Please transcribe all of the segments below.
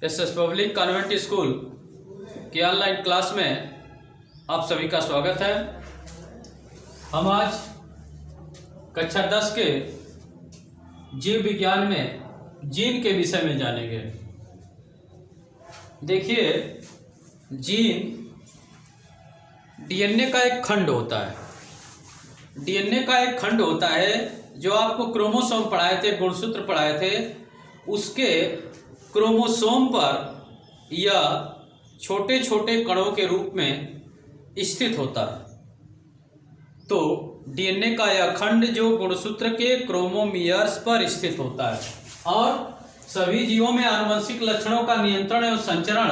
SS public convent school के online class में आप सभी का स्वागत है। हम आज कक्षा 10 के जीव विज्ञान में जीन के विषय में जानेंगे। देखिए, जीन डीएनए का एक खंड होता है। डीएनए का एक खंड होता है जो आपको क्रोमोसोम पढ़ाए थे, गुणसूत्र पढ़ाए थे, उसके क्रोमोसोम पर या छोटे छोटे कणों के रूप में स्थित होता है। तो डीएनए का यह खंड जो गुणसूत्र के क्रोमोमियर्स पर स्थित होता है और सभी जीवों में आनुवंशिक लक्षणों का नियंत्रण एवं संचरण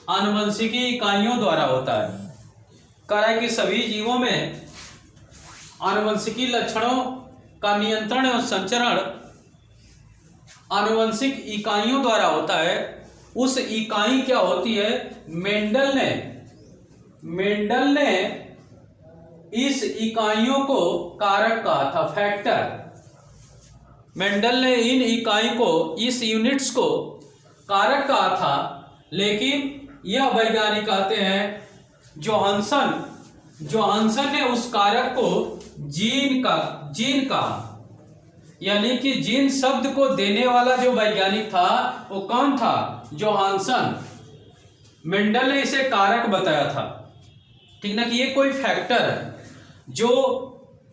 आनुवंशिकी इकाइयों द्वारा होता है। कह रहा है कि सभी जीवों में आनुवंशिकी लक्षणों का नियंत्रण एवं संचरण आनुवंशिक इकाइयों द्वारा होता है। उस इकाई क्या होती है? मेंडल ने इस इकाइयों को कारक कहा था, फैक्टर। मेंडल ने इन इकाई को, इस यूनिट्स को कारक कहा था, लेकिन यह वैज्ञानिक कहते हैं जोहानसन ने उस कारक को जीन कहा। यानी कि जीन शब्द को देने वाला जो वैज्ञानिक था वो कौन था? जोहानसन। मेंडल ने इसे कारक बताया था, ठीक ना, कि ये कोई फैक्टर है जो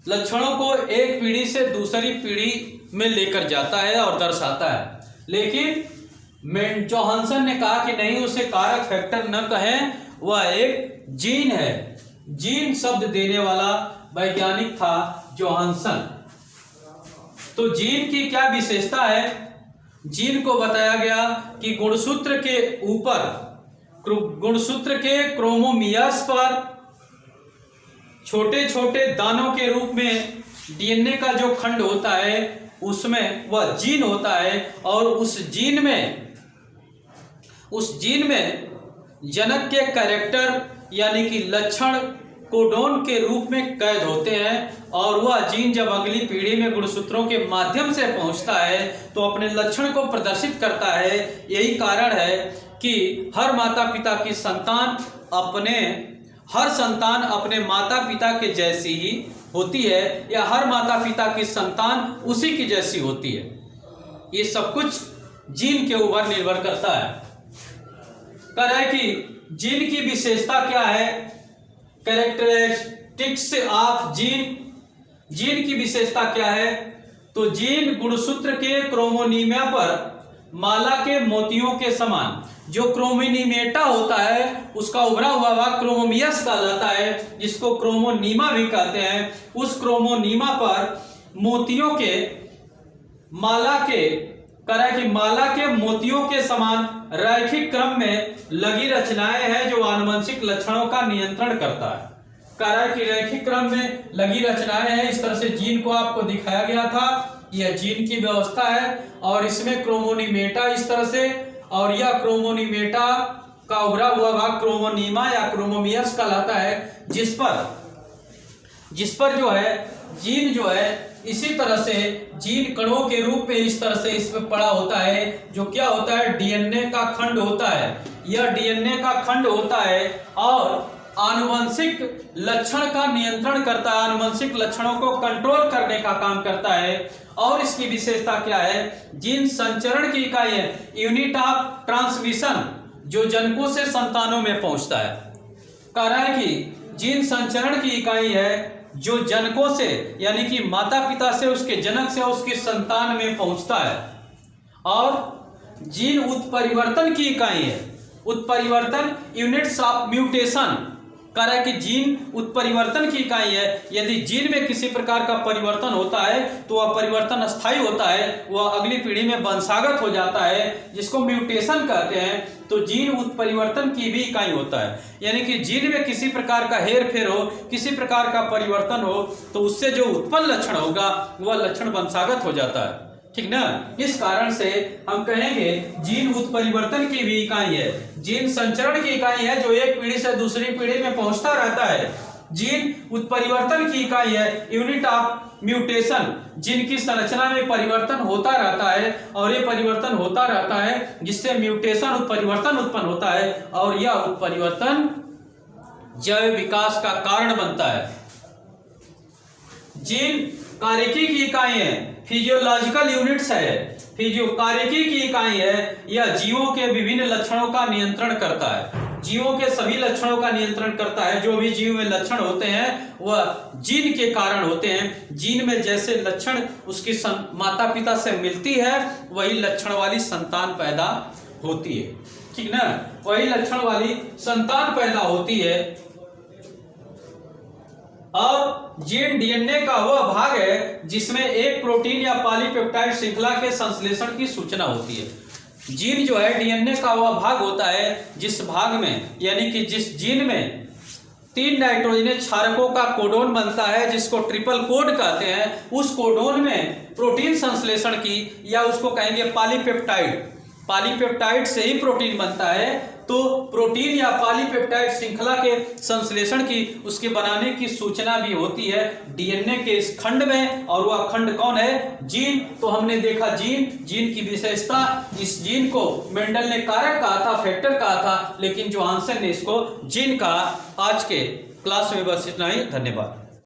लक्षणों को एक पीढ़ी से दूसरी पीढ़ी में लेकर जाता है और दर्शाता है। लेकिन जोहानसन ने कहा कि नहीं, उसे कारक फैक्टर न कहें, वह एक जीन है। जीन शब्द देने वाला वैज्ञानिक था जोहानसन। तो जीन की क्या विशेषता है? जीन को बताया गया कि गुणसूत्र के ऊपर, गुणसूत्र के क्रोमोमियर्स पर छोटे छोटे दानों के रूप में डीएनए का जो खंड होता है उसमें वह जीन होता है और उस जीन में जनक के कैरेक्टर यानी कि लक्षण कोडोन के रूप में कैद होते हैं और वह जीन जब अगली पीढ़ी में गुणसूत्रों के माध्यम से पहुंचता है तो अपने लक्षण को प्रदर्शित करता है। यही कारण है कि हर संतान अपने माता पिता के जैसी ही होती है या हर माता पिता की संतान उसी की जैसी होती है। ये सब कुछ जीन के ऊपर निर्भर करता है। कह रहा है कि जीन की विशेषता क्या है? कैरेक्टरिस्टिक्स ऑफ जीन की विशेषता क्या है? तो जीन गुणसूत्र के क्रोमोनीमा पर माला के मोतियों के समान, जो क्रोमोनीमेटा होता है उसका उभरा हुआ भाग क्रोमोमियस कहलाता है, जिसको क्रोमोनीमा भी कहते हैं। उस क्रोमोनीमा पर मोतियों के माला के मोतियों के समान रैखिक क्रम में लगी रचनाएं हैं जो आनुवंशिक लक्षणों का नियंत्रण करता है। कह रहा है कि रैखिक क्रम में लगी रचनाएं हैं। इस तरह से जीन को आपको दिखाया गया था। यह जीन की व्यवस्था है और इसमें क्रोमोनीमेटा इस तरह से, और यह क्रोमोनीमेटा का उभरा हुआ भाग क्रोमोनीमा या क्रोमोमियर्स कहलाता है, जिस पर जो है जीन जो है इसी तरह से जीन कणों के रूप में इस तरह से इसमें पड़ा होता है, जो क्या होता है? डीएनए का खंड होता है। यह डीएनए का खंड होता है और आनुवंशिक लक्षण का नियंत्रण करता है, आनुवंशिक लक्षणों को कंट्रोल करने का काम करता है। और इसकी विशेषता क्या है? जीन संचरण की इकाई है, यूनिट ऑफ ट्रांसमिशन, जो जनकों से संतानों में पहुंचता है। कह रहा है कि जीन संचरण की इकाई है जो जनकों से यानी कि माता पिता से, उसके जनक से उसकी संतान में पहुंचता है। और जीन उत्परिवर्तन की इकाई है। उत्परिवर्तन, यूनिट्स ऑफ म्यूटेशन। कह रहा है कि जीन उत्परिवर्तन की इकाई है। यदि जीन में किसी प्रकार का परिवर्तन होता है तो वह परिवर्तन अस्थायी होता है, वह अगली पीढ़ी में वंशागत हो जाता है, जिसको म्यूटेशन कहते हैं। तो जीन उत्परिवर्तन की भी इकाई होता है। यानी कि जीन में किसी प्रकार का हेर फेर हो, किसी प्रकार का परिवर्तन हो तो उससे जो उत्पन्न लक्षण होगा वह लक्षण वंशागत हो जाता है, ठीक ना। इस कारण से हम कहेंगे जीन उत्परिवर्तन की भी इकाई है। जीन संचरण की इकाई है जो एक पीढ़ी से दूसरी पीढ़ी में पहुंचता रहता है। जीन उत्परिवर्तन की इकाई है, यूनिट ऑफ म्यूटेशन, जिनकी संरचना में परिवर्तन होता रहता है और ये परिवर्तन होता रहता है जिससे म्यूटेशन परिवर्तन उत्पन्न होता है और यह उत्परिवर्तन जैव विकास का कारण बनता है। जीन कार्यकी की इकाई है, फिजियोलॉजिकल यूनिट्स है, कार्यकी की इकाई है। यह जीवों के विभिन्न लक्षणों का नियंत्रण करता है, जीवों के सभी लक्षणों का नियंत्रण करता है। जो भी जीव में लक्षण होते हैं वह जीन के कारण होते हैं। जीन में जैसे लक्षण उसकी माता पिता से मिलती है वही लक्षण वाली संतान पैदा होती है, ठीक ना, वही लक्षण वाली संतान पैदा होती है। और जीन डीएनए का वह भाग है जिसमें एक प्रोटीन या पॉलीपेप्टाइड श्रृंखला के संश्लेषण की सूचना होती है। जीन जो है डीएनए का वह भाग होता है जिस भाग में, यानी कि जिस जीन में 3 नाइट्रोजनस क्षारकों का कोडोन बनता है जिसको ट्रिपल कोड कहते हैं। उस कोडोन में प्रोटीन संश्लेषण की, या उसको कहेंगे पॉलीपेप्टाइड से ही प्रोटीन बनता है। तो प्रोटीन या पॉलीपेप्टाइड श्रृंखला के संश्लेषण की, उसके बनाने की सूचना भी होती है डीएनए के इस खंड में। और वह खंड कौन है? जीन। तो हमने देखा जीन की विशेषता, इस जीन को मेंडल ने कारक कहा था, फैक्टर कहा था, लेकिन जोहानसन ने इसको जीन कहा। आज के क्लास में बस इतना ही, धन्यवाद।